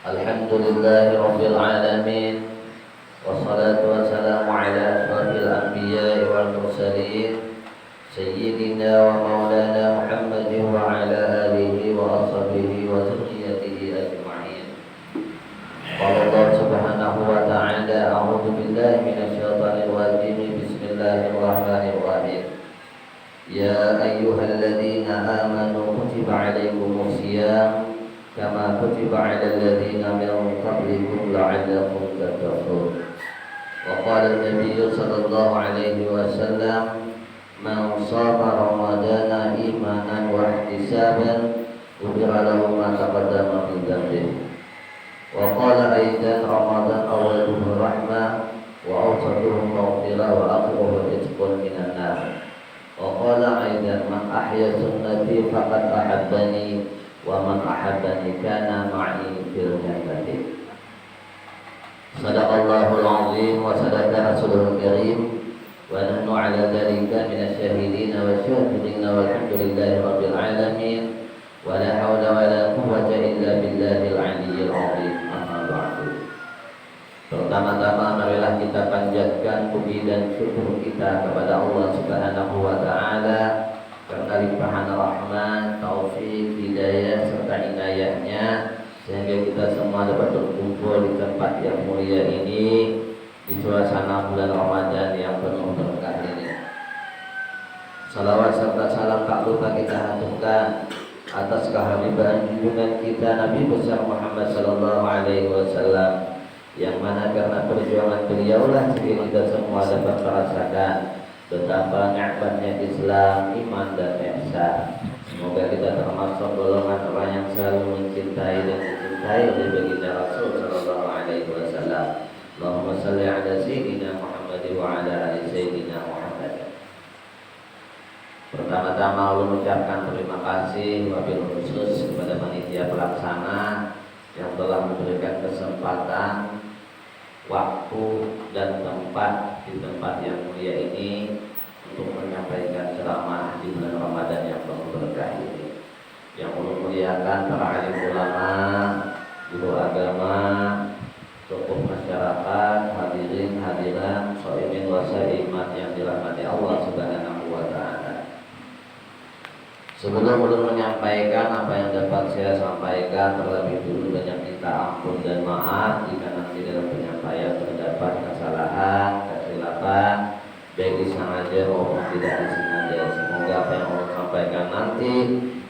Alhamdulillahi Rabbil Alamin. Wassalatu wassalamu ala ashrafil anbiya'i wal mursalin Sayyidina wa maulana Muhammadin wa ala alihi wa ashabihi wa zurriyatihi ajma'in. Qala Allah subhanahu wa ta'ala, a'udzu billahi minasyaitonir rajim. Bismillahirrahmanirrahim. Ya ayyuhalladzina amanu kutiba 'alaikumus shiyam kama kutiba 'alal ladzina min qablikum la'allakum tattaqun. Wa qala an-nabiy sallallahu alaihi wasallam, man shama ramadana imanan wa ihtisaban ghufira lahu ma taqaddama min dhanbihi. Wa qala aidan, ramadan awwaluhu rahmah wa awsatuhu maghfirah wa akhiruhu itqun minan nar. Wa qala aidan, man ahya sunnati faqad ahabbani wa man ahabbani kana ma'i fil jannati. Sadaqallahul azim wa sadaqa rasulul karim wa nahnu ala dzalika minasyahidin wa syahidin walhamdulillahi rabbil alamin wa la haula wa la quwwata illa billahil aliyyil azim. Amma ba'du. Pertama-tama marilah kita panjatkan puji dan syukur kita kepada Allah Subhanahu wa taala karena limpahan rahmat, taufik, hidayah serta inayahnya sehingga kita semua dapat berkumpul di tempat yang mulia ini di suasana bulan Ramadan yang penuh berkah ini. Salawat serta salam tak lupa kita haturkan atas kehadiran junjungan kita Nabi besar Muhammad sallallahu alaihi wasallam, yang mana karena perjuangan beliaulah kita semua dapat merasakan betapa nikmatnya Islam, iman dan ihsan. Semoga kita termasuk golongan orang yang selalu mencintai dan dicintai oleh baginda Rasul sallallahu alaihi wasallam. Allahumma shalli ala sayyidina Muhammad wa ala ali sayyidina Muhammad. Pertama-tama ulun mengucapkan terima kasih wabil khusus kepada panitia pelaksana yang telah memberikan kesempatan, waktu dan tempat di tempat yang mulia ini untuk menyampaikan ceramah di bulan Ramadan yang penuh berkah ini. Yang ulun muliakan para alim ulama, guru agama, tokoh masyarakat, hadirin hadirat, shaimin wa shaimat yang dirahmati Allah Subhanahu wa taala. Sebelum ulun menyampaikan apa yang dapat saya sampaikan, terlebih dulu banyak minta ampun dan maaf jika nanti dalam penyampaian terdapat kesalahan, kesilapan, baik disengaja maupun tidak disengaja. Semoga apa yang ulun sampaikan nanti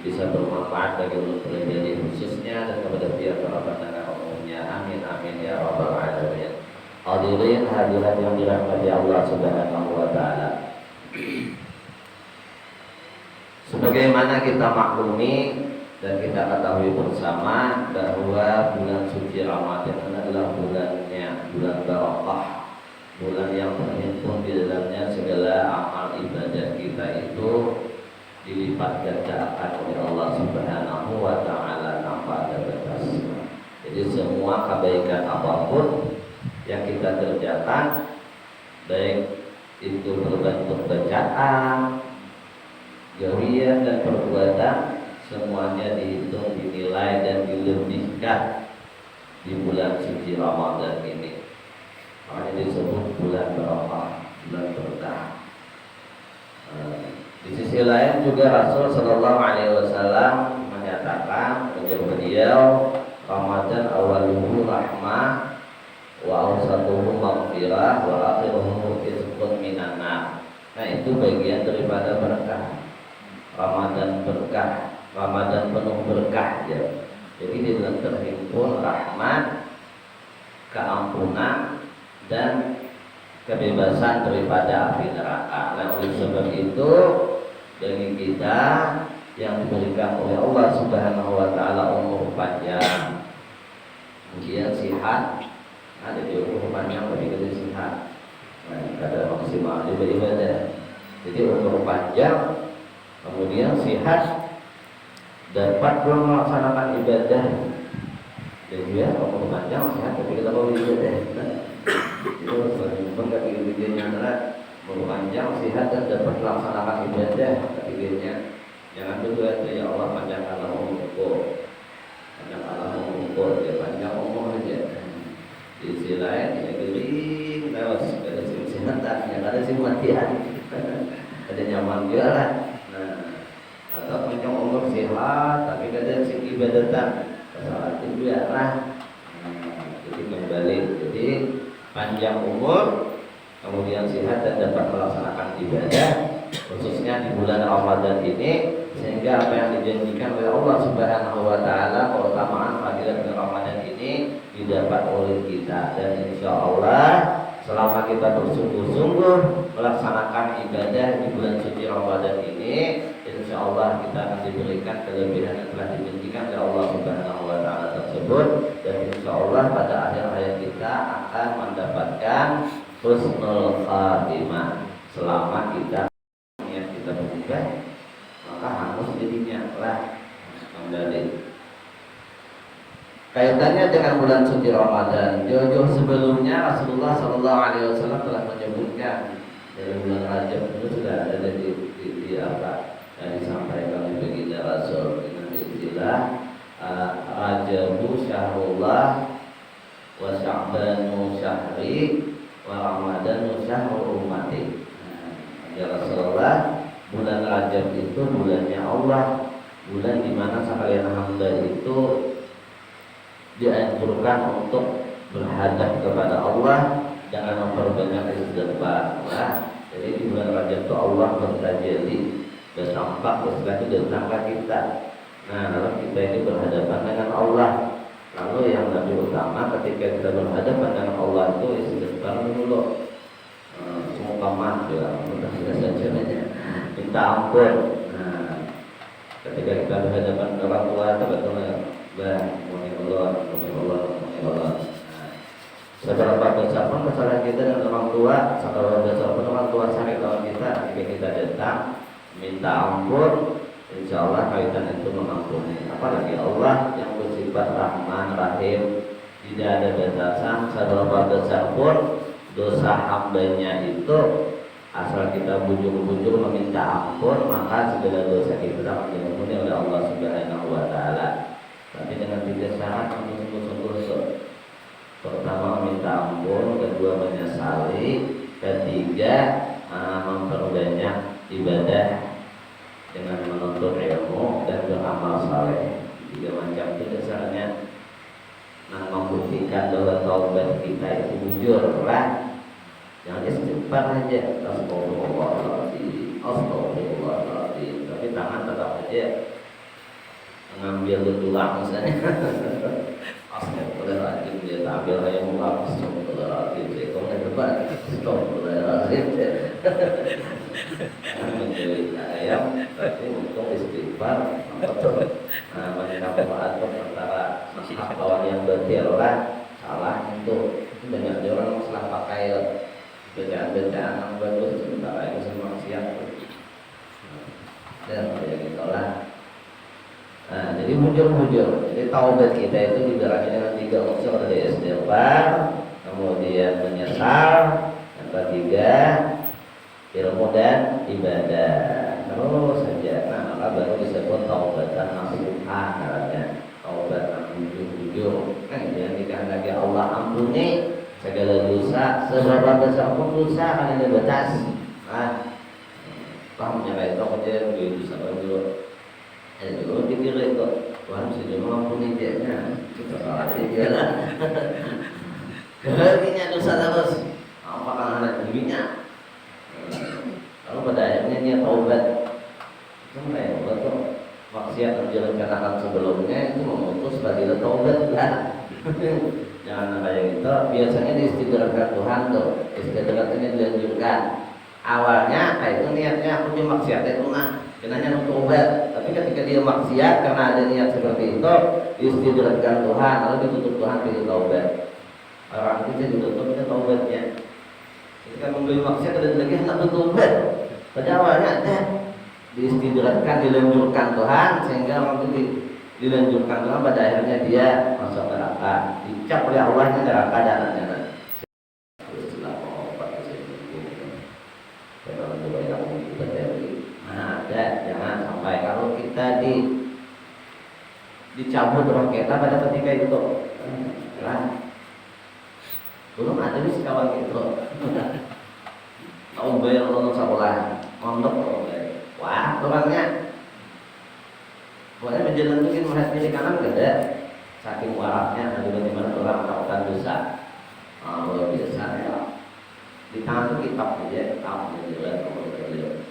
bisa bermanfaat bagi ulun pribadi khususnya dan kepada pihak para pendengar umumnya. Amin amin ya rabbal alamin. Hadirin hadirat yang dirahmati Allah Subhanahu wa taala. Sebagaimana kita maklumi dan kita ketahui bersama bahwa bulan suci Ramadan adalah bulannya, bulan barakah, bulan yang terhimpun di dalamnya segala amal ibadah kita itu dilipat gandakan oleh Allah Subhanahu wa taala tanpa ada batas. Jadi semua kebaikan apapun yang kita kerjakan, baik itu berbentuk bacaan, jariah dan perbuatan, semuanya dihitung, dinilai dan dilebihkan di bulan suci Ramadan ini. Makanya disebut bulan barakah, bulan berkah. Di sisi lain juga Rasul sallallahu alaihi wasallam menyatakan ujar beliau, Ramadan awaluhu rahmah wa awsatuhu maghfirah wa akhiruhu rizqun minan nar. Nah, itu bagian daripada berkah. Ramadan berkah, Ramadan penuh berkah ya. Jadi di dalam terhimpun rahmat, keampunan dan kebebasan daripada api neraka. Nah, oleh sebab itu bagi kita yang diberikan oleh Allah Subhanahu wa taala umur panjang, kemudian sehat, ada di umur panjang lebih dari sehat. Nah, kada maksimal di beribadah. Jadi umur panjang, kemudian sehat, dapat melaksanakan ibadah. Jadi ya, umur panjang sehat tapi kita mau ibadah. Itu sebenarnya keinginannya adalah umur panjang sehat dan dapat melaksanakan ibadah. Keinginannya jangan doa itu, ya Allah panjangkanlah umurku, panjangkanlah umurku, ya panjang umur aja. Di sisi lain ya gering terus, ada sih sehat, yang ada sih matian, ada nyaman juga lah. Nah, atau panjang umur sehat, tapi kadang sih ibadatan, salat itu ya lah. Jadi kembali, jadi panjang umur, kemudian sehat dan dapat melaksanakan ibadah, khususnya di bulan Ramadan ini, sehingga apa yang dijanjikan oleh Allah Subhanahu wa taala, keutamaan fadilah Ramadan ini didapat oleh kita. Dan insya Allah selama kita bersungguh-sungguh melaksanakan ibadah di bulan suci Ramadan ini, insya Allah kita akan diberikan kelebihan yang telah dijanjikan oleh Allah Subhanahu wa taala tersebut. Dan insya Allah pada akhir hayat kita akan mendapatkan husnul khatimah. Selama kita niat kita berubah, maka hangus jadinya lah kembali. Kaitannya dengan bulan suci Ramadan, jauh-jauh sebelumnya Rasulullah SAW telah menyebutkan dari bulan Rajab itu sudah ada di apa yang disampaikan oleh baginda Rasul dengan istilah Rajabu syahrullah wa Sya'banu syahri wa Ramadanu syahrul ummati. Ya Rasulullah, bulan Rajab itu bulannya Allah, bulan di mana sekalian hamba itu dianjurkan untuk berhadap kepada Allah, jangan memperbanyak istighfar. Jadi di bulan Rajab itu Allah bertajalli dan tampak, setelah itu datanglah kita. Nah, lalu kita ini berhadapan dengan Allah. Lalu yang lebih utama ketika kita berhadapan dengan Allah itu istighfar dulu. Sungkaman ya, mudah saja minta ampun. Nah, ketika kita berhadapan dengan orang tua, sebetulnya Allah. Seberapa besar pun kesalahan kita dengan orang tua, seberapa besar pun orang tua sakit lawan kita, ketika kita datang minta ampun, insya Allah kaitan itu mengampuni. Apalagi Allah yang bersifat Rahman Rahim, tidak ada batasan. Seberapa besar pun dosa hambanya itu, asal kita bujur-bujur meminta ampun, maka segala dosa kita akan diampuni oleh Allah Subhanahu wa taala. Tapi dengan tiga syarat untuk sungguh-sungguh. Pertama meminta ampun, kedua menyesali, ketiga memperbanyak ibadah dengan menuntut ilmu dan beramal saleh. Tiga macam itu dasarnya. Nah, membuktikan bahwa taubat kita itu bujur lah. Jangan istighfar aja, astagfirullahaladzim, astagfirullahaladzim, tapi tangan tetap aja mengambil tulang misalnya. Astagfirullahaladzim, dia tampil kayak muka astagfirullahaladzim, saya komen depan astagfirullahaladzim. Menjadi ayam, tapi untuk istighfar, menyikapi mengatur antara hak lawan yang berdialog salah itu banyak orang salah pakai bacaan-bacaan yang bagus sementara itu semua siap dan kayak gitulah. Nah, jadi muncul. Jadi taubat kita itu digerakkan dengan tiga unsur, dari istighfar, kemudian menyesal, yang ketiga ilmu dan ibadah. Terus saja. Nah, maka baru disebut taubatan nasuha, namanya taubat yang bujur. Kan jangan dikehendaki Allah ampuni segala dosa, seberapa besar pun dosa kan ada batas. Nah, kamu nyalain tau aja dosa dulu. Kalau pikir itu, Tuhan sudah mengampuni dia-nya, kita salah dia lah. Kemudian dosa terus, apakah anak dirinya? Kalau pada akhirnya dia taubat, sama ya, betul. Maksiat yang direncanakan sebelumnya itu memutus bagi taubat lah. Jangan kayak gitu. Biasanya diistidrajkan Tuhan tuh, istidrajnya dilanjutkan. Awalnya kayak itu niatnya aku cuma maksiat itu mah. Kenanya untuk taubat, tapi ketika dia maksiat karena ada niat seperti itu, istidrajkan Tuhan, lalu ditutup Tuhan pilih taubat. Orang itu ditutup itu taubatnya. Ketika membeli maksiat ada lagi hendak bertaubat. Pada awalnya diistidrajkan, dilanjutkan Tuhan sehingga orang itu dilanjutkan Tuhan, pada akhirnya dia masuk neraka, dicap oleh Allahnya neraka dan anak-anak. Jangan sampai kalau kita kita dicabut roh kita pada ketika itu. Nah, belum ada nih kawan gitu. Tahu bayar nonton sekolah, mondok tahu bayar. Wah, orangnya, pokoknya menjalan mungkin melihat kiri kanan gak ada. Saking waraknya, ada bagaimana orang melakukan dosa. Luar biasa ya. Di tangan itu kitab aja, kitab menjalan kemudian.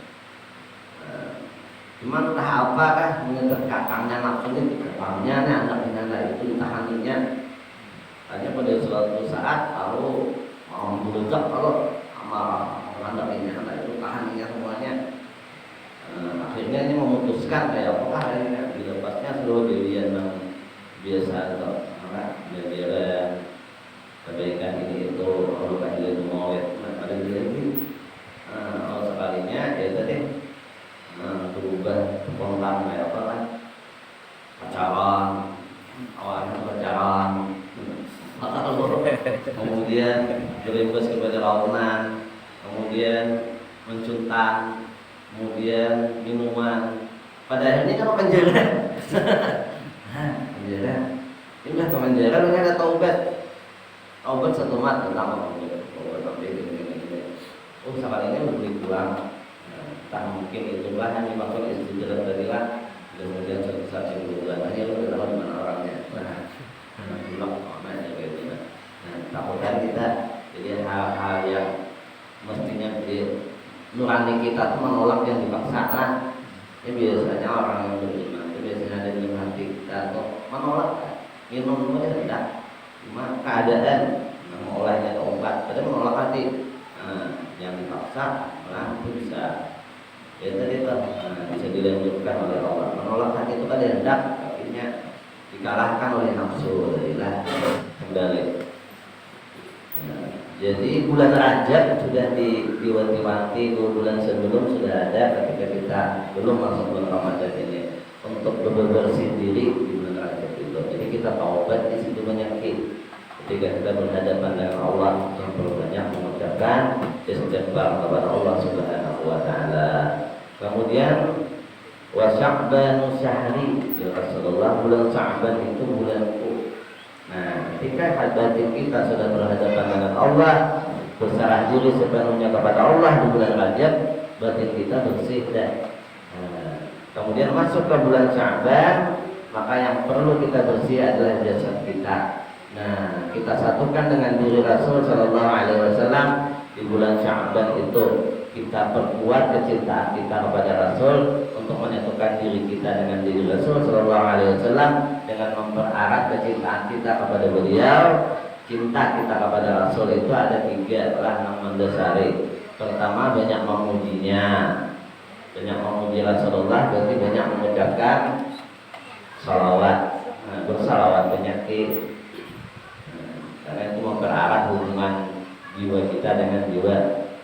Cuman entah apa kan menyentuh kakangnya nafsu ini, kakangnya nih anak itu ditahaninya. Hanya pada suatu saat kalau mau meledak kalau amarah anak itu tahaninya semuanya. Akhirnya ini memutuskan kayak apakah ini dilepasnya seluruh dirian yang biasa atau apa biar kebaikan ini itu kalau kajian itu mau pada diri ini sekalinya ya tadi berubah spontan kayak apa kan pacaran awalnya pacaran kemudian berimbas kepada launan, kemudian mencuntan, kemudian minuman, pada akhirnya kan penjara. Penjara ini udah ke penjara lu ada taubat satu mat tentang taubat sekali ini lebih kurang. Tak mungkin itulah yang dimaksud istidrak tadilah, kemudian suatu saat bulan ini lu tahu di mana orangnya. Takutkan kita jadi hal-hal yang mestinya nurani kita tuh menolak yang dipaksa lah. Ini biasanya orang yang beriman itu biasanya ada di hati kita tuh menolak minum itu tidak, cuma keadaan mengolahnya ke obat, padahal menolak hati. Yang dipaksa lah itu bisa ya tadi tuh bisa dilanjutkan oleh Allah. Menolak hati itu kan hendak, akhirnya dikalahkan oleh nafsu adalah kembali. Jadi bulan Rajab sudah diwanti-wanti 2 bulan sebelum sudah ada ketika kita belum masuk bulan Ramadan ini untuk bersih diri di bulan Rajab itu. Jadi kita taubat di situ banyak ketika kita berhadapan dengan Allah yang perlu banyak mengucapkan istighfar kepada Allah Subhanahu wa taala. Kemudian wa Sya'ban syahri ya Rasulullah, bulan Sya'ban itu bulanku. Nah, ketika batin kita sudah berhadapan dengan Allah, berserah diri sepenuhnya kepada Allah di bulan Rajab, batin kita bersih dan kemudian masuk ke bulan Sya'ban, maka yang perlu kita bersih adalah jasad kita. Nah, kita satukan dengan diri Rasul Shallallahu Alaihi Wasallam di bulan Sya'ban itu. Kita perkuat kecintaan kita kepada Rasul untuk menyatukan diri kita dengan diri Rasul Shallallahu Alaihi Wasallam dengan mempererat kecintaan kita kepada beliau. Cinta kita kepada Rasul itu ada 3 telah mendasari. Pertama, banyak memujinya, banyak memuji Rasulullah, berarti banyak mengucapkan salawat, bersalawat banyak karena itu mempererat hubungan jiwa kita dengan jiwa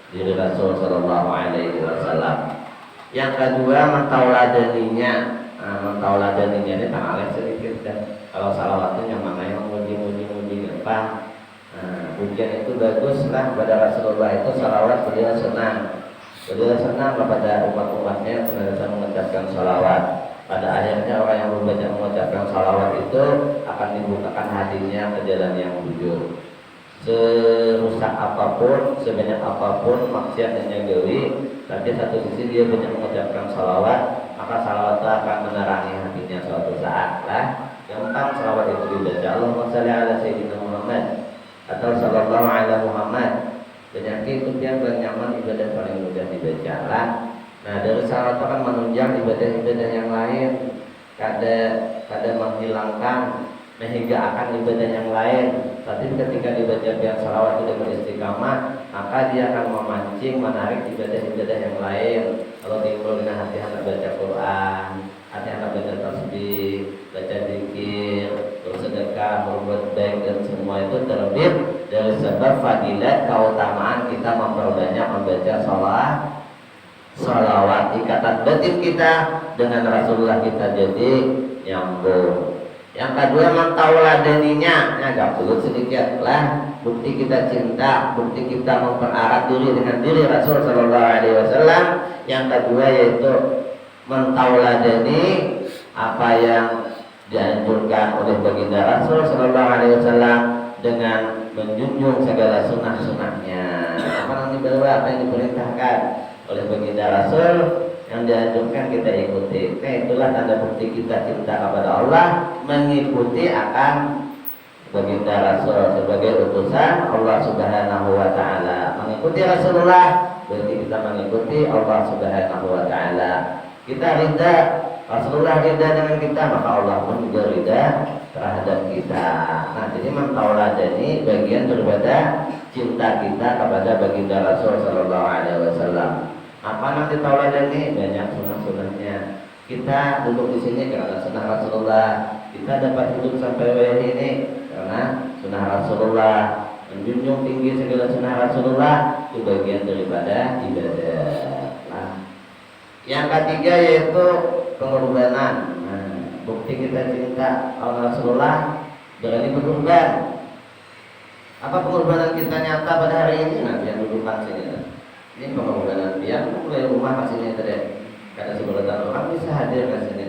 diri Rasul Sallallahu Alaihi Wasallam. Yang kedua, mentauladaninya. Mentauladaninya ini tangan sedikit dan kalau salawatnya yang mana yang muji gampang. Pujian itu baguslah kepada Rasulullah itu salawat beliau senang kepada umat-umatnya yang senantiasa mengucapkan salawat. Pada akhirnya orang yang membaca mengucapkan salawat itu akan dibukakan hatinya ke jalan yang jujur. Serusak apapun, sebanyak apapun maksiat yang digawi, tapi satu sisi dia banyak mengucapkan salawat, maka salawat itu akan menerangi hatinya suatu saat lah. Gampang salawat itu dibaca, Allahumma shalli ala sayyidina Muhammad atau sallallahu ala Muhammad. Banyak itu dia bernyaman ibadah paling mudah dibaca lah. Nah, dari salawat itu akan menunjang ibadah-ibadah yang lain, kada menghilangkan, menghinggakan ibadah yang lain. Tapi ketika dibaca pihak salawat itu beristiqamah, maka dia akan memancing, menarik ibadah-ibadah yang lain. Kalau timbul dengan hati hendak baca Quran, hati hendak baca tasbih, baca zikir, bersedekah, berbuat baik, dan semua itu terbit dari sebab fadilat keutamaan kita memperbanyak membaca salawat. Ikatan batin kita dengan Rasulullah kita jadi nyambung. Yang kedua, mentauladaninya, agak sulit sedikit lah. Bukti kita cinta, bukti kita mempererat diri dengan diri Rasul Sallallahu Alaihi Wasallam. Yang kedua yaitu mentauladani apa yang dianjurkan oleh baginda Rasul Sallallahu Alaihi Wasallam dengan menjunjung segala sunnah-sunnahnya. Apa nanti bahwa apa yang diperintahkan oleh baginda Rasul yang dianjurkan kita ikuti. Nah, itulah tanda bukti kita cinta kepada Allah, mengikuti akan baginda Rasul sebagai utusan Allah Subhanahu wa taala. Mengikuti Rasulullah berarti kita mengikuti Allah Subhanahu wa taala. Kita ridha, Rasulullah ridha dengan kita, maka Allah pun juga ridha terhadap kita. Nah, jadi mentauladani bagian daripada cinta kita kepada baginda Rasul Sallallahu Alaihi Wasallam. Apa nanti tauladani? Banyak sunnah-sunnahnya. Kita duduk di sini karena sunnah Rasulullah. Kita dapat hidup sampai hari ini karena sunnah Rasulullah. Menjunjung tinggi segala sunnah Rasulullah itu bagian daripada ibadah. Nah, yang ketiga yaitu pengorbanan. Nah, bukti kita cinta Allah Rasulullah berani berkorban. Apa pengorbanan kita nyata pada hari ini? Nah, yang dudukan sini. Ini pengorbanan dia mulai rumah ke sini tadi. Kata sebulan orang bisa hadir ke sini.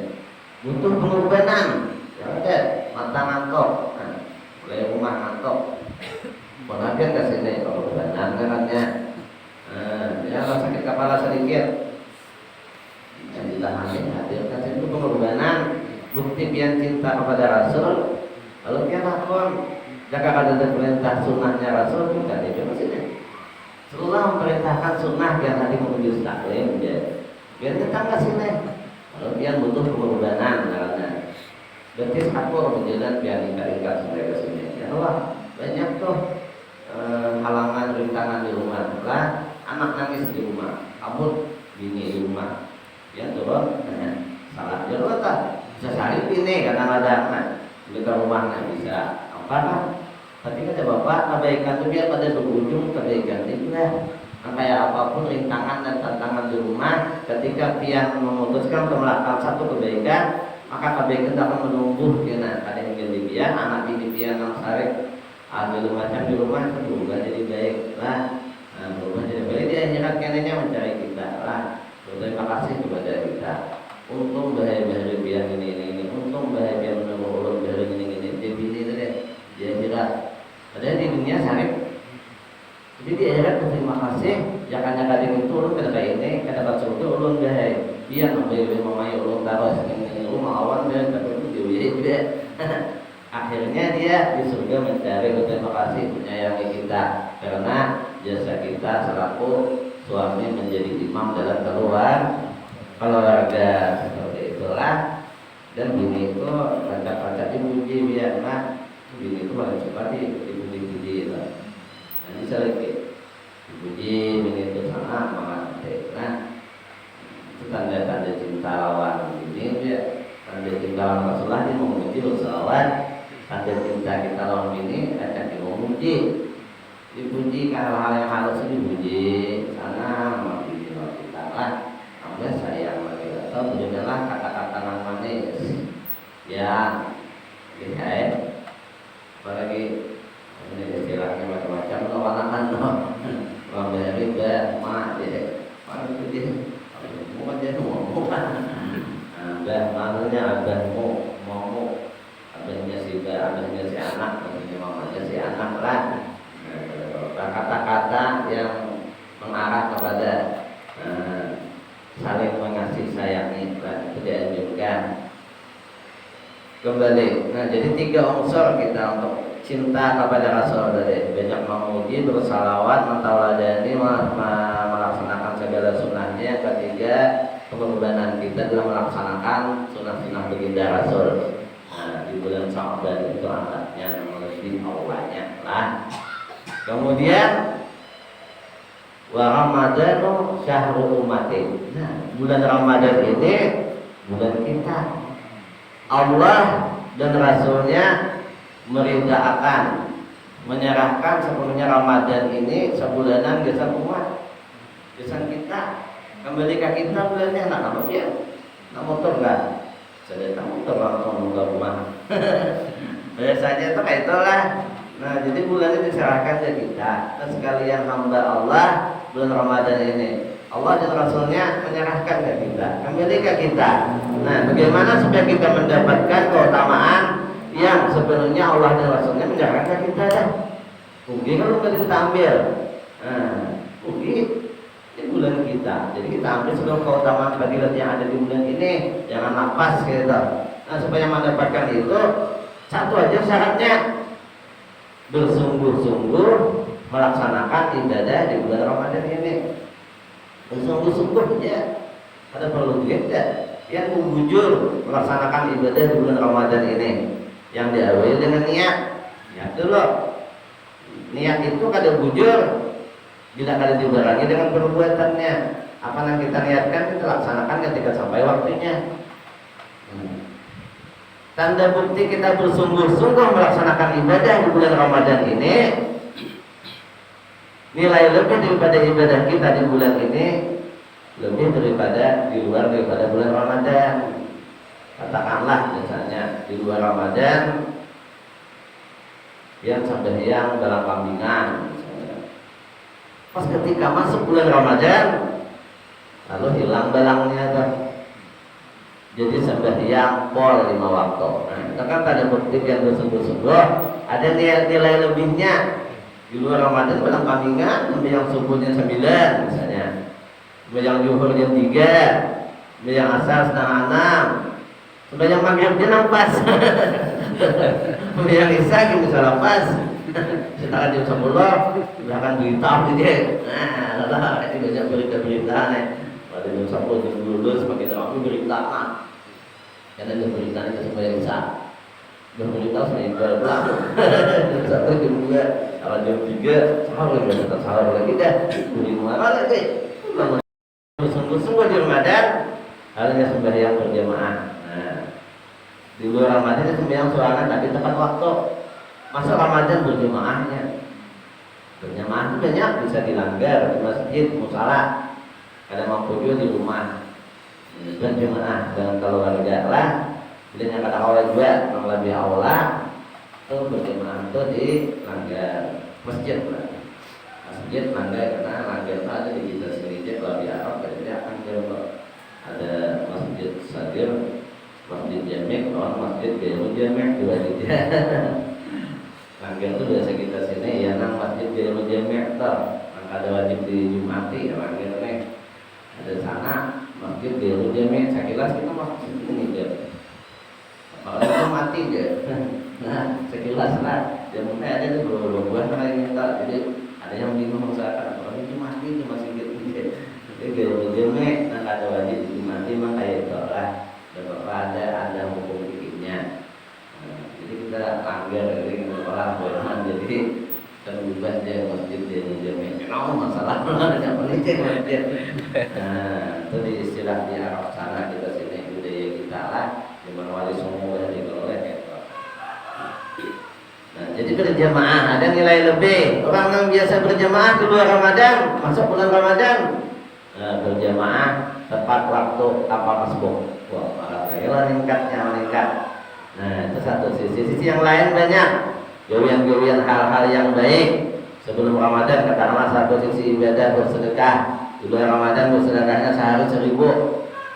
Butuh pengorbanan. Ya ada mata ngantok. Nah, mulai rumah ngantok. Ponakan ke sini pengorbanan katanya. Ya sakit kepala sedikit. Yang ditahanin hadir ke sini itu pengorbanan. Bukti pian cinta kepada Rasul. Kalau pian lakon jaga kada perintah sunnahnya Rasul kita di sini. Rasulullah memerintahkan sunnah yang tadi menuju taklim ya. Biar datang ke sini. Kalau dia butuh pengorbanan karena berarti sakur berjalan biar ingkar sampai ke sini. Ya Allah, banyak tuh halangan rintangan di rumah. Lah, anak nangis di rumah, kabut bini di rumah. Ya turun, salah jalan tak bisa cari bini kadang-kadang nah, di rumahnya bisa apa kan? Tapi kata bapak, kebaikan itu biar pada berujung kebaikan itu lah. Kayak apapun rintangan dan tantangan di rumah, ketika pian memutuskan untuk melakukan satu kebaikan, maka kebaikan akan menumbuh. Nah, ada yang jadi pian, anak bini pian yang sarik, ada macam di rumah itu berubah jadi baik lah. Nah, berubah jadi baik dia nyerat kenanya mencari kita lah. Terima kasih kepada kita. Untung bahaya-bahaya pian ini, untung bahaya menumbuh ulun bahaya ini, dia bini itu deh, dia nyerat. Padahal di dunia sarik. Jadi di akhirat berterima kasih, jangan kadang itu ulun kata ini, kata Rasul itu ulun bahaya. Dia membeli mamai ulun taruh ini rumah awan dia kata itu dia juga. Akhirnya dia di surga mencari berterima kasih menyayangi kita karena jasa kita selaku suami menjadi imam dalam keluarga seperti itulah. Dan bini itu kaca-kaca dipuji biar bini itu paling cepat dipuji lah. Nanti saya lagi dipuji bini itu sangat mengerti. Nah, itu tanda-tanda cinta lawan bini dia. Tanda cinta lawan Rasulullah dia memuji berselawat. Tanda cinta kita lawan bini akan dimuji. Dipuji karena hal yang halus dipuji. Sana membini kita lah. Ambil sayang lagi atau bujuklah kata-kata yang manis. Ya, lihat. Apalagi ini istilahnya macam-macam loh anak-anak orang dari mak deh orang itu dia bukan dia bukan abah malunya abahmu mau abahnya si abahnya si anak abahnya mamanya si anak lah. Kata-kata yang mengarah kepada saling mengasihi sayangi itu dianjurkan kembali. Nah, jadi 3 unsur kita untuk cinta kepada Rasul dari banyak memuji, bersalawat, mentauladani, melaksanakan segala sunnahnya. Yang ketiga, pengorbanan kita dalam melaksanakan sunnah-sunnah baginda Rasul. Nah, di bulan Sya'ban itu angkatnya lebih awalnya lah. Kemudian wa Ramadanu syahrul umatin. Nah, bulan Ramadan ini bulan kita. Allah dan Rasulnya merintahkan menyerahkan sepenuhnya Ramadan ini sebulanan gesan umat, gesan kita kembali ke kita bulannya nak apa dia? Nak motor enggak? Saya tak motor langsung ke rumah. Biasanya itu kayak itulah. Nah, jadi bulan ini diserahkan ke kita. Dan sekalian hamba Allah bulan Ramadan ini Allah dan Rasulnya menyerahkan ke kita, kembali ke kita. Nah, bagaimana supaya kita mendapatkan keutamaan yang sebenarnya Allah dan Rasulnya menyerahkan ke kita dah. Mungkin kalau kita ambil, mungkin ini bulan kita, jadi kita ambil seluruh keutamaan fadilat yang ada di bulan ini, jangan nafas gitu. Nah, supaya mendapatkan itu, satu aja syaratnya, bersungguh-sungguh melaksanakan ibadah di bulan Ramadan ini. Bersungguh-sungguh ya, ada perlu duit ya, yang menggujur melaksanakan ibadah di bulan Ramadan ini, yang diawali dengan niat. Niat dulu. Niat itu kada bujur bila kada dibarengi dengan perbuatannya. Apa yang kita niatkan kita laksanakan ketika sampai waktunya. Tanda bukti kita bersungguh-sungguh melaksanakan ibadah di bulan Ramadan ini, nilai lebih daripada ibadah kita di bulan ini, lebih daripada di luar daripada bulan Ramadan. Katakanlah misalnya di luar Ramadan yang sembahyang dalam kambingan misalnya. Pas ketika masuk bulan Ramadan lalu hilang balangnya kan. Jadi sembahyang pol 5 waktu. Nah, itu kan tanda bukti yang bersungguh-sungguh, ada nilai lebihnya. Di luar Ramadan dalam kambingan sembahyang subuh jam 9 misalnya, sembahyang zuhur jam 3, sembahyang asar setengah 6, sembahyang maghrib jam pas. Sembahyang isya misalnya pas. Setelah jam 10 silahkan berita dia. Nah, lah itu banyak berita-berita nih. Pada jam 10 jam 12 semakin ramai berita. Karena ada beritanya sembahyang isya. Jam berita saya berbelah. Jam 1 jam 2, kalau jam 3 sahur lagi, tetap sahur lagi dah. Di mana lagi? Sungguh-sungguh di Ramadan harusnya sembahyang berjamaah. Nah, di luar Ramadan itu sembahyang sorangan tapi tepat waktu. Masa Ramadan berjamaahnya? Berjamaah itu banyak, bisa dilanggar di masjid, musala. Kadang mampu juga di rumah. Berjamaah dengan keluarga lah. Bila yang kata awal juga, yang lebih awal itu berjamaah itu di langgar masjid lah. Masjid langgar karena langgar itu ada di kita sini aja. Kalau di Arab jadi akan ada masjid sadir, masjid jamek, masjid gaya jamek dua dia. Langgar itu biasa kita sini ya nang masjid gaya jamek tuh. Ada wajib di Jumati langgar nih. Ada sana masjid gaya jamek. Saya kira kita masjid ini aja. Kalau itu mati aja. Nah, sekilas lah. Dia mungkin ada tuh beberapa buah kan yang minta. Jadi ada yang bingung masyarakat. Kalau itu mati itu masih gitu. Jadi gaya jamek, nah ada wajib di Jumati mah kayak itu lah. Dan ada hukum fikihnya. Jadi kita langgar dari orang boleh jadi terubah dia masjid dia jamek. Kenapa masalah ada politik masjid. Nah, itu di istilah di Arab sana kita sini budaya kita lah. Di mana wali songo dari golek gitu. Nah, jadi berjamaah ada nilai lebih. Orang yang biasa berjamaah di luar Ramadan, masuk bulan Ramadan, berjamaah tepat waktu tanpa masbuk. Wah, malah meningkat. Nah, itu satu sisi yang lain banyak gawian-gawian hal-hal yang baik sebelum Ramadan. Katakanlah satu sisi ibadah bersedekah di bulan Ramadan, bersedekahnya sehari 1.000,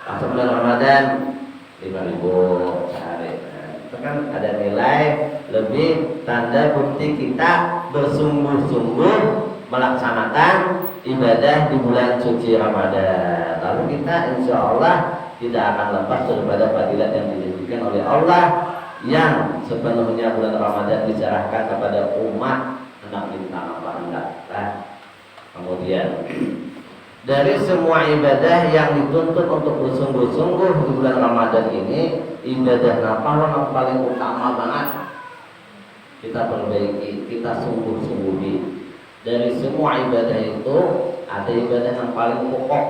masuk bulan Ramadan 5.000 sehari. Nah, itu kan ada nilai lebih, tanda bukti kita bersungguh-sungguh melaksanakan ibadah di bulan suci Ramadan. Lalu kita insya Allah tidak akan lepas daripada fadilat yang dijanjikan oleh Allah, yang sepenuhnya bulan Ramadan diserahkan kepada umat hendak minta apa hendak. Kemudian dari semua ibadah yang dituntut untuk bersungguh-sungguh di bulan Ramadan ini, ibadah nafal yang paling utama banget kita perbaiki, kita sungguh-sungguhi. Dari semua ibadah itu ada ibadah yang paling pokok.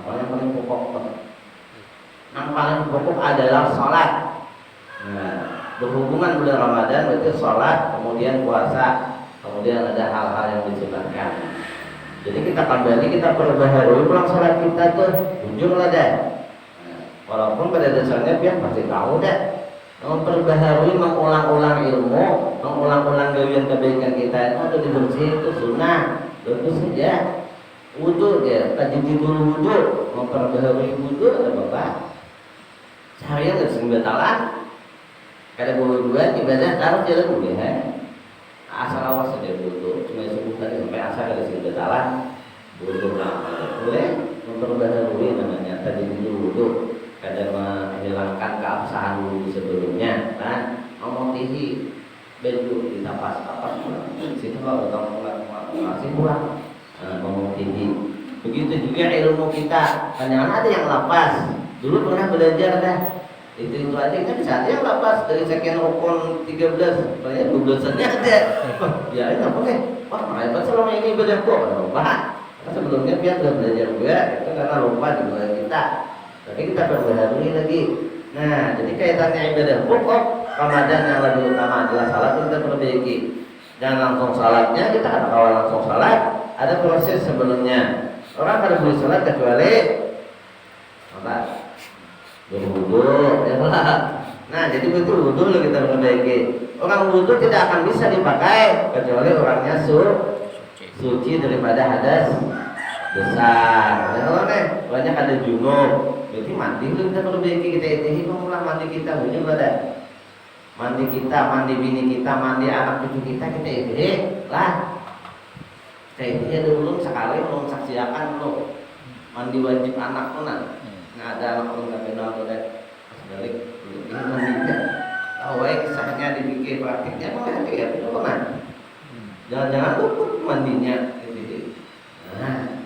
Apa yang paling pokok? Yang paling pokok adalah sholat. Nah, berhubungan bulan Ramadan berarti sholat, kemudian puasa, kemudian ada hal-hal yang disunahkan. Jadi kita kembali, kita perbaharui pulang sholat kita tuh, jujur lah deh. Nah, walaupun pada dasarnya dia pasti tahu deh. Memperbaharui, mengulang-ulang ilmu, mengulang-ulang gawian kebaikan kita itu untuk dibersih itu sunnah, itu saja. Wudu ya, tajidid dulu wudu, memperbaharui wudu ada bapak. Seharian nggak sering batalan. Kada dua ibadah taruh jalan boleh ya. Asal awas saja wudu, cuma subuh tadi sampai asar kada sering batalan. Wudu boleh memperbaharui namanya tajidid dulu wudu. Kada menghilangkan keabsahan wudu sebelumnya, kan? Ngomong tinggi, baju ditapas-tapas, situ kalau masih kurang. Ngomong tinggi. Begitu juga ilmu kita. Kadang ada yang lapas. Dulu pernah belajar dah. Itu aja kan bisa ada yang lapas dari sekian rukun 13, banyak 12-nya ada. Ya ini apa nih? Wah, makanya selama ini belajar kok lupa. Sebelumnya biar sudah belajar juga, itu karena lupa di bulan kita. Tapi kita perbaharui lagi. Nah, jadi kaitannya ibadah pokok Ramadan yang lebih utama adalah salat itu kita perbaiki. Jangan langsung salatnya, kita akan awal langsung salat. Ada proses sebelumnya. Orang harus boleh sholat kecuali apa? Berwudu, ya lah. Nah, jadi betul wudu lo kita perbaiki. Orang wudu tidak akan bisa dipakai kecuali orangnya suci daripada hadas besar. Ya kalau nih banyak ada junub, berarti mandi lo kita perbaiki, kita itihi pengulang mandi kita wujud ada. Mandi kita, mandi bini kita, mandi anak cucu kita itihi lah. Ini ada belum sekali belum saksiakan lo mandi wajib anak tuh nah ada anak tuh nggak kenal tuh deh balik ini mandinya awalnya kisahnya dipikir praktiknya kok nggak ya itu kan jangan-jangan luput mandinya gitu. Nah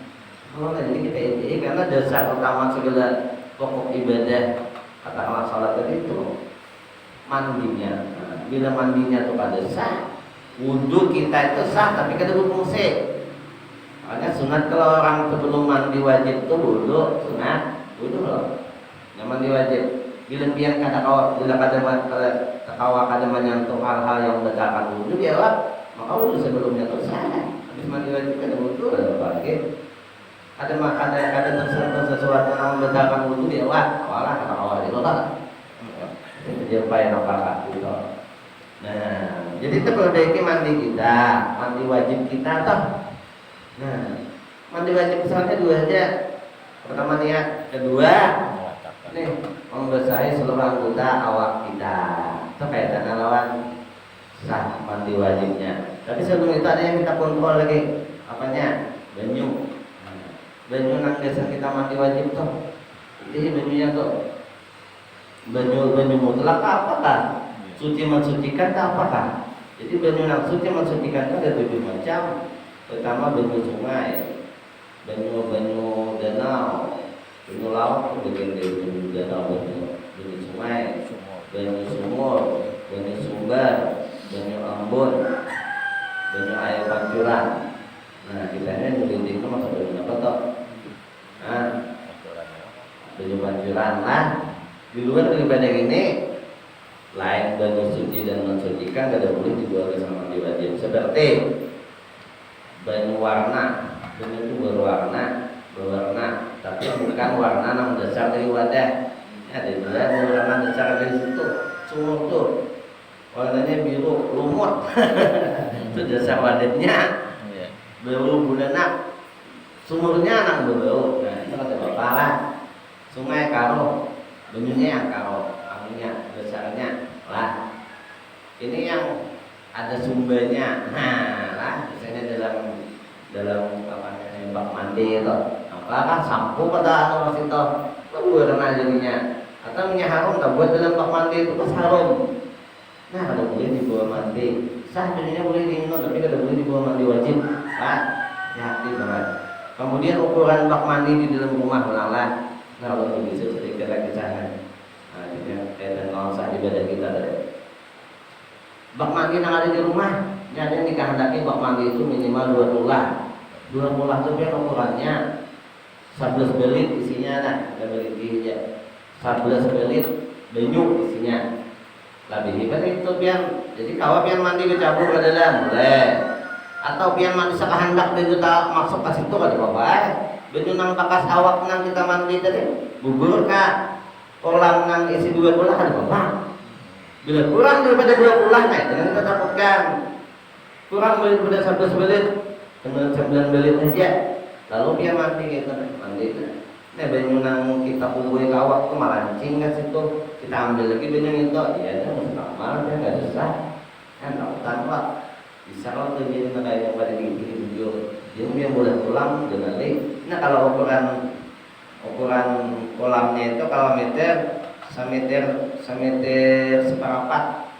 kalau ini kita ini karena dasar utama segala pokok ibadah katakanlah sholat itu mandinya. Nah, bila mandinya tuh pada sah wudhu kita itu sah tapi kada berfungsi. Makanya sunat kalau orang sebelum mandi wajib itu wudu, sunat wudu loh. Yang mandi wajib. Bila pian kada kada menyentuh hal-hal yang membatalkan wudu dia lah. Maka wudu sebelumnya itu sah. Habis mandi wajib kada wudu ada pakai. Ada tersentuh sesuatu yang membatalkan wudu dia lah. Awalah kata awal itu lah. Itu dia upaya apakah gitu. Nah, jadi itu perbaiki mandi kita, mandi wajib kita toh. Nah, mandi wajib misalnya dua aja. Pertama niat, kedua nih membasahi seluruh anggota awak kita. Itu kaitannya lawan sah mandi wajibnya. Tapi sebelum itu ada yang kita kontrol lagi. Apanya? Banyu. Banyu nang biasa kita mandi wajib tuh. Ini banyunya tuh. Banyu mutlak apakah? Suci mensucikan apakah? Jadi banyu nang suci mensucikan itu ada 7 macam. Pertama banyu sungai, banyu danau, banyu laut bagian dari banyu danau, banyu sungai, banyu sumur, banyu sumber, banyu embun, banyu air pancuran. Nah kita ini nyulinting itu masuk banyu apa toh? Nah, banyu pancuran lah. Di luar daripada ini lain banyu suci dan mensucikan tidak boleh dibuat sama mandi wajib seperti banyu warna, banyu itu berwarna, tapi bukan warna yang dasar dari wadah. Ada juga warna dasar dari situ, sumur tuh warnanya biru lumut, itu dasar wadahnya, biru bulenak, sumurnya nang berbau. Nah itu kata bapak lah, sungai karo, banyunya yang karo, anginnya dasarnya lah. Ini yang ada sumbernya, nah lah misalnya dalam apa namanya bak mandi itu, apakah sampo pada orang situ, warna jadinya, atau minyak harum tak buat dalam bak mandi itu pas harum. Nah kalau boleh dibawa mandi, sah jadinya boleh diminum, tapi kalau boleh dibawa mandi wajib, lah hati banget. Kemudian ukuran bak mandi di dalam rumah lah, nah kalau bisa sedikit lagi jangan, nah ini kaitan dengan sah ibadah kita tadi. Bak mandi yang ada di rumah, jadi yang dikehendaki bak mandi itu minimal 2 tulah. 2 tulah itu kan ukurannya 11 belit isinya, nah ada belit dia 11 belit banyu isinya. Lebih hebat itu pian. Jadi kalau pian mandi kecabur ke dalam boleh, atau pian mandi sekahendak dan kita masuk ke situ kada apa-apa. Banyu nang bekas awak nang kita mandi tadi bubur kak kolam nang isi 2 tulah kada apa-apa. Bila kurang daripada 2 tulah, nah jangan kita takutkan. Kurang daripada 11 belit, dengan 9 belit aja. lalu dia mandi gitu, mandi. Nah banyu nang kita kubui kawak tuh malancing kan situ, kita ambil lagi banyu itu, dia ada normal, dia nggak susah, kan lautan pak, bisa kalau tuh dia kayak yang pada gini bujur, dia boleh pulang dengan Nah kalau ukuran kolamnya itu kalau meter, semeter seperempat,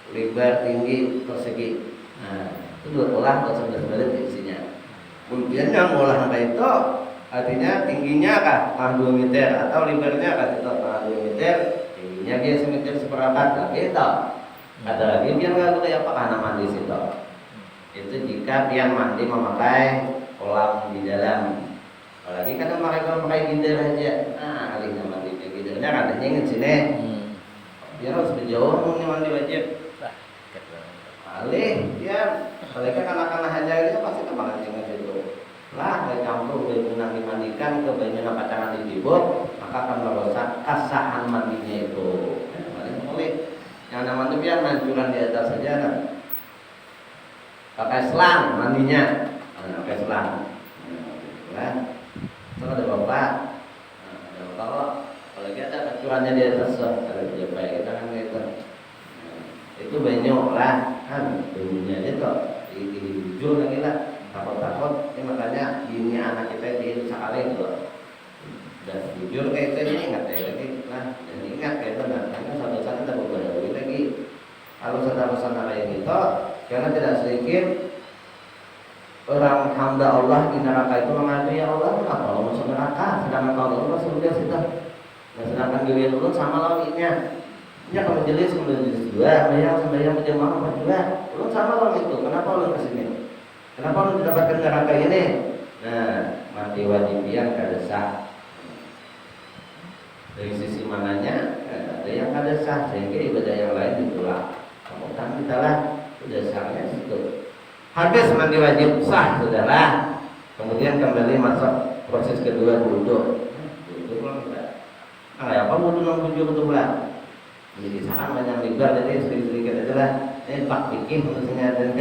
lebar tinggi persegi. Nah itu 2 kolam atau 11 balik isinya. Kemudian yang olah itu artinya tingginya kah 2 meter atau lebarnya kah itu 2 meter, tingginya dia semeter seperempat lah gitu. Ada lagi dia nggak tahu apa karena mandi situ. Itu jika dia mandi memakai kolam di dalam. Apalagi kadang memakai gider aja. Nah kali mandi gidernya katanya ingin sini. Dia harus berjauh nih mandi wajib. Alih dia kalau kan anak-anak aja itu pasti kemarin tinggal situ. Lah campur banyu yang dimandikan ke banyu yang pacaran di tibur, maka akan merusak kesahan mandinya itu. Boleh. Yang namanya biar mancuran di atas saja kan. Pakai selang mandinya, pakai selang. Nah, terus ada bapak. Kalau lagi ada kecurannya di atas, kalau dia baik kita kan gitu. Itu banyak lah, kan banyunya itu di bujur lagi lah. Takut ini makanya ini anak kita di sekali itu dan jujur kayak itu ingat ya lagi nah dan ingat kayak itu nah karena satu saat kita berbeda lagi kalau saudara-saudara kayak gitu karena tidak sedikit orang hamba Allah di neraka itu mengadu ya Allah kenapa Allah masuk neraka sedangkan kalau Allah masuk surga situ nah sedangkan diri Allah sama lawannya ya kalau jelis dua sembahyang berjamaah apa juga Allah sama lawan itu kenapa Allah kesini. Kenapa lu mendapatkan neraka ini? Nah, mati wajib yang kada sah. Dari sisi mananya ada yang kada sah sehingga ibadah yang lain ditolak. Kamu kan kita lah sudah sahnya situ. Habis mandi wajib sah sudahlah. Kemudian kembali masuk proses kedua wudhu. Wudhu belum kita. Apa wudhu nang wudhu betul lah. Jadi sahan banyak lebar jadi sedikit-sedikit aja lah. Ini Pak Fikih maksudnya ada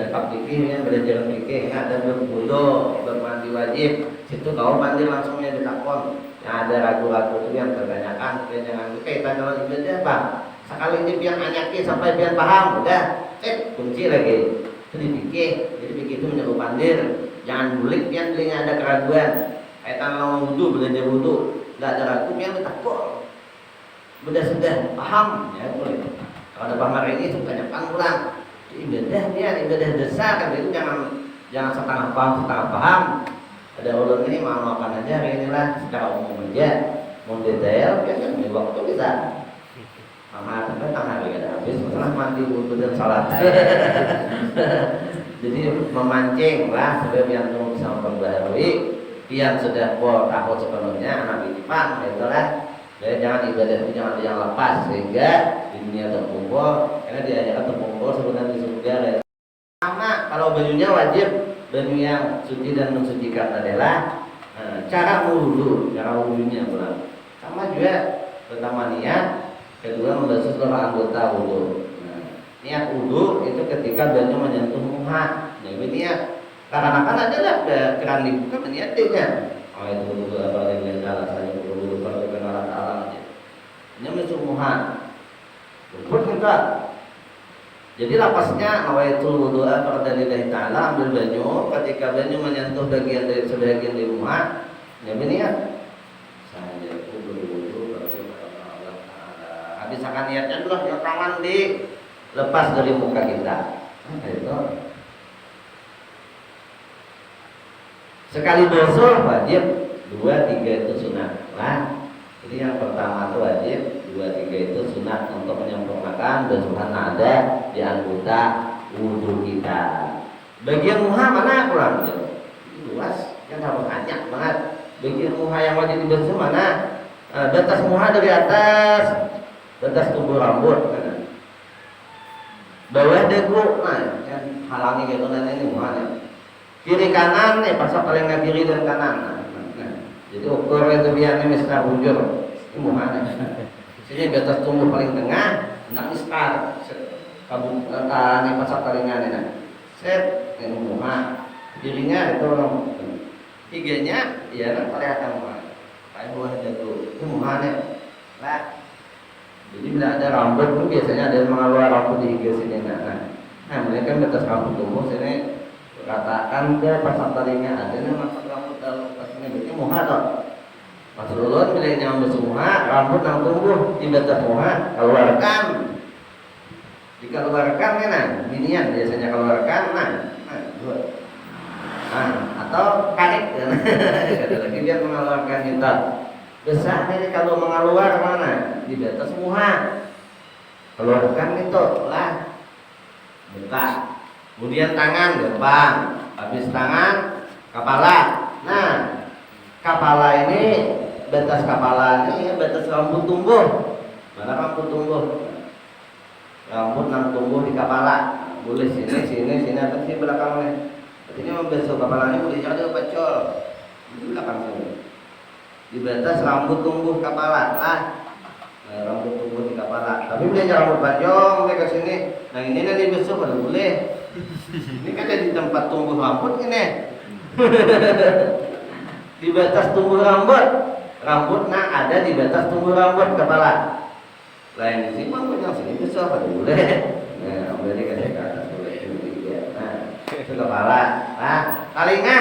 Pak Fikih yang belajar fikih ada berwudu bermandi wajib situ kau mandi langsungnya ditakon yang ada ragu-ragu itu yang tertanyakan jangan kita kalau ibadah apa sekali ini biar anyaki sampai biar paham udah kunci lagi itu dipikir jadi pikir itu menjadi pandir jangan bulik yang ada keraguan kaitan lawan wudu belajar wudu nggak ada ragu yang ditakon sudah paham ya boleh. Kalau ada paham ini itu banyak pulang. Ibadah ibadah dasar kan itu jangan setengah paham. Ada ulun ini mau makan aja hari inilah secara umum aja. Mau detail kan di waktu bisa. Mama sampai tengah hari ada habis setelah mandi wudhu dan salat. Jadi memancing lah supaya biar bisa memperbaharui. Yang sudah tahu sepenuhnya anak titipan itulah. Jadi jangan ibadah itu jangan yang lepas sehingga di dunia terkumpul karena di akhirat terkumpul sebenarnya di surga ya. Sama kalau bajunya wajib baju yang suci dan mensucikan adalah cara wudhunya pulang. Sama juga pertama niat, kedua membasuh seluruh anggota wudhu. Niat wudhu itu ketika baju menyentuh muha. Jadi niat karena kan ada lah keran dibuka niatnya. Oh itu wudhu apa yang salah saja wudhu kalau kenalan alam aja. Ini mesumuhan. Betul kita. Jadi lapasnya awaitul wudhu'a fardalillahi ta'ala ambil banyu ketika banyu menyentuh bagian dari sebagian di muha. Ya niat. Saya wudhu Allah Ta'ala. Habis akan niatnya dulu yang tangan dilepas dari muka kita. Itu. Sekali basuh wajib, 2, 3 itu sunat. Nah, jadi yang pertama itu wajib, 2, 3 itu sunat untuk menyempurnakan basuhan ada di anggota wudhu kita. Bagian muha mana kurang? Luas, yang harus banyak banget. Bagian muha yang wajib dibasuh mana? Batas muha dari atas, batas tubuh rambut. Bawah dagu, nah, yang halangi gitu ini muhanya. Kiri kanan pasang telinga kiri dan kanan. Nah, jadi ukur itu biarnya mistar bujur. Ini muhanya. Sini di atas tumbuh paling tengah, hendak mistar. Kabut ini pasang telinga ini. Set ini muha. Dirinya itu higanya ya kan kelihatan kayak buah jago itu muhanya lah. Jadi bila ada rambut pun biasanya ada yang mengeluar rambut di higi sini. Nah mereka batas rambut tumbuh sini katakan ke pasang talinya ada yang masuk rambut dalam pasangnya berarti muha toh. Mas Rulun bila yang bermuha rambut yang tumbuh di batas muha keluarkan. Dikeluarkan kan minian biasanya keluarkan dua. Atau karet kan. Ada lagi dia mengeluarkan juta. Besar ini kalau mengeluar mana? Di batas muha. Keluarkan itu lah. Buka. Kemudian tangan depan. Habis tangan kepala. Nah, kepala ini batas kepala ini batas rambut tumbuh. Mana rambut tumbuh? Rambut yang tumbuh di kepala. Boleh sini atau di belakangnya. Ini membesok kepalanya boleh jadi pecol di belakang sini. Di batas rambut tumbuh kepala rambut tumbuh di kepala. Tapi boleh rambut panjang ke sini. Nah ini nanti besok baru boleh. Ini kan di tempat tumbuh rambut ini. Di batas tumbuh rambut ada di batas tumbuh rambut kepala. Lain di sini rambut yang sini besok baru boleh. Nah boleh dikasih ke atas boleh. Itu kepala, telinga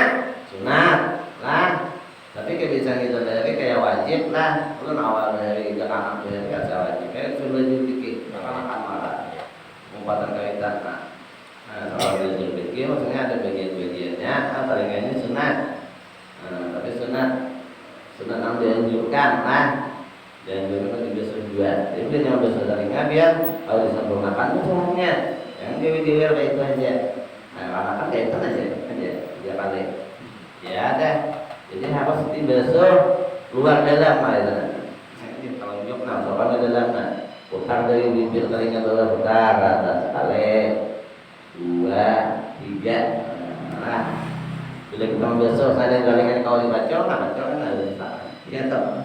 sunat lah. Tapi kebiasaan itu dari kayak wajib lah. Belum awal dari anak dari kata wajib. Kayak sudah dikit, akan marah. Umpatan kaitan. Kalau dikit, maksudnya ada bagian-bagiannya. Telinganya sunat. Tapi sunat yang dianjurkan lah. Dianjurkan juga sebuah. Jadi dia jangan besar telinga biar kalau disempurnakan itu semuanya. Yang dewi-dewi itu aja. Nah, kan itu aja dia kali. Ya ada. Jadi harus dibasuh luar dalam itu. Ini kalau jok soalnya dalam putar dari bibir telinga bawah putar atas sekali 2, 3. Nah, bila kita membasuh saya telinga kalau bacol kan harus ya toh.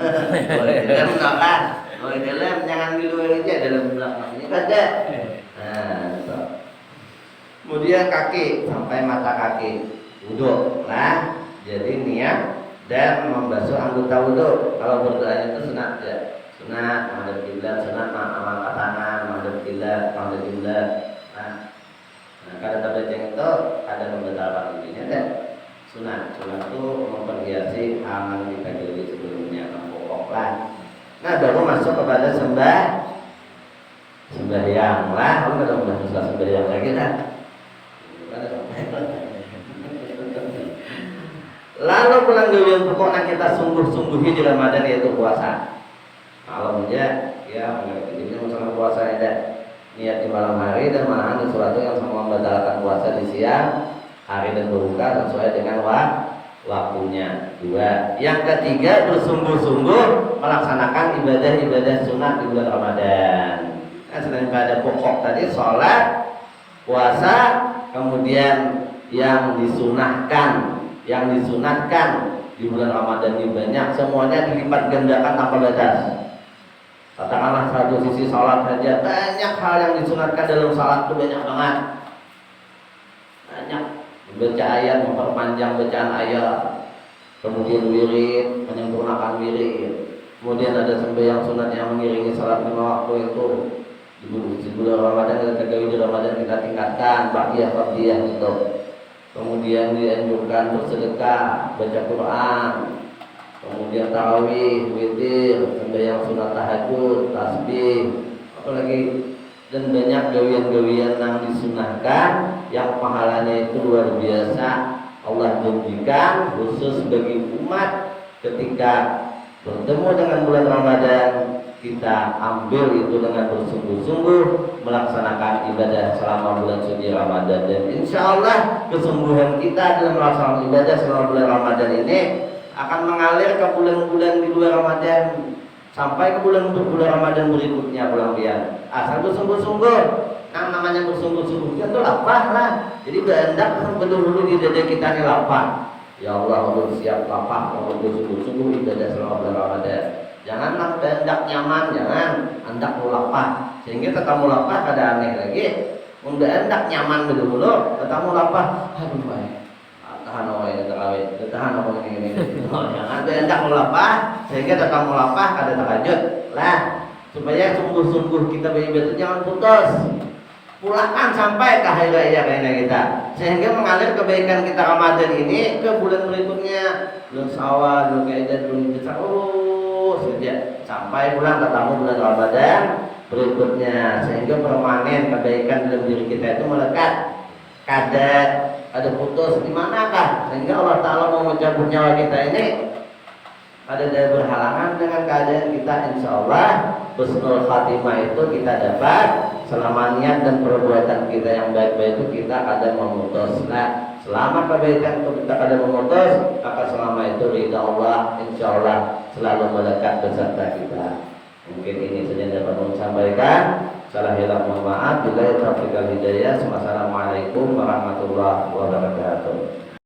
Boleh dalam enggak? Boleh dalam jangan di luar aja dalam belakang ini ada. Nah, kemudian kaki sampai mata kaki wudhu. Nah, jadi niat dan membasuh anggota wudhu. Kalau berdoanya itu sunat ya. Sunat menghadap kiblat, sunat mengangkat tangan menghadap kiblat. Nah, kalau terbaca itu ada membatalkan wudhunya dan sunat itu memperhiasi amal kita jadi sebelumnya pokok lah. Nah, baru masuk kepada sembahyang lah. Kalau nggak ada masalah sembahyang lagi dah. Lalu pelanggaran pokoknya kita sungguh-sungguhi di Ramadan yaitu puasa. Malam aja ya ini masalah puasa ada niat di malam hari dan malahan sesuatu yang sama membatalkan puasa di siang hari dan berbuka sesuai dengan waktunya. 2. Yang ketiga bersungguh-sungguh melaksanakan ibadah-ibadah sunat di bulan Ramadan. Selain pada pokok tadi sholat, puasa, kemudian yang disunatkan di bulan Ramadan ini banyak, semuanya dilipat gandakan tanpa batas. Katakanlah satu sisi sholat saja banyak hal yang disunatkan dalam sholat itu banyak banget. Banyak membaca ayat, memperpanjang bacaan ayat, kemudian wirid, menyempurnakan wirid. Kemudian ada sembahyang sunat yang mengiringi sholat 5 waktu itu. Di bulan Ramadan di Ramadan kita tingkatkan baqiyah fardiyah itu. Kemudian dianjurkan bersedekah, baca Quran, kemudian tarawih, witir, sembahyang sunat tahajud, tasbih, apalagi dan banyak gawian-gawian yang disunahkan yang pahalanya itu luar biasa. Allah janjikan khusus bagi umat ketika bertemu dengan bulan Ramadan kita ambil itu dengan bersungguh-sungguh melaksanakan ibadah selama bulan suci Ramadan, dan insya Allah kesungguhan kita dalam melaksanakan ibadah selama bulan Ramadan ini akan mengalir ke bulan-bulan di luar Ramadan sampai ke bulan Ramadan berikutnya pulang asal bersungguh-sungguh. Nah, namanya bersungguh-sungguh itu lapar lah. Jadi berhendak betul-betul di dada kita ini lapar. Ya Allah, untuk siap lapar, untuk bersungguh-sungguh ibadah selama bulan Ramadan. Janganlah hendak nyaman, jangan hendak lapar. Sehingga ketemu lapar ada aneh lagi. Hendak nyaman dulu, ketemu lapar, aduh baik. tahan ini terawih, tahan ini. Jangan hendak melapah sehingga datang melapah kada terlanjut lah, supaya sungguh-sungguh kita beribadah itu jangan putus. Pulangkan sampai ke hari raya kita, sehingga mengalir kebaikan kita Ramadan ini ke bulan berikutnya, bulan Syawal, bulan Kaidah, bulan terus saja sampai pulang ketemu bulan Ramadan berikutnya, sehingga permanen kebaikan dalam diri kita itu melekat. Ada putus di manakah sehingga Allah Ta'ala mau mencabut nyawa kita ini ada berhalangan dengan keadaan kita. Insya Allah husnul khatimah itu kita dapat selama niat dan perbuatan kita yang baik-baik itu kita akan memutus. Nah, selama kebaikan itu kita akan memutus, maka selama itu ridha Allah insya Allah selalu melekat beserta kita. Mungkin ini saja yang dapat saya sampaikan. Salah hilaf mohon maaf. Bila taufiq wal hidayah. Wassalamualaikum warahmatullahi wabarakatuh.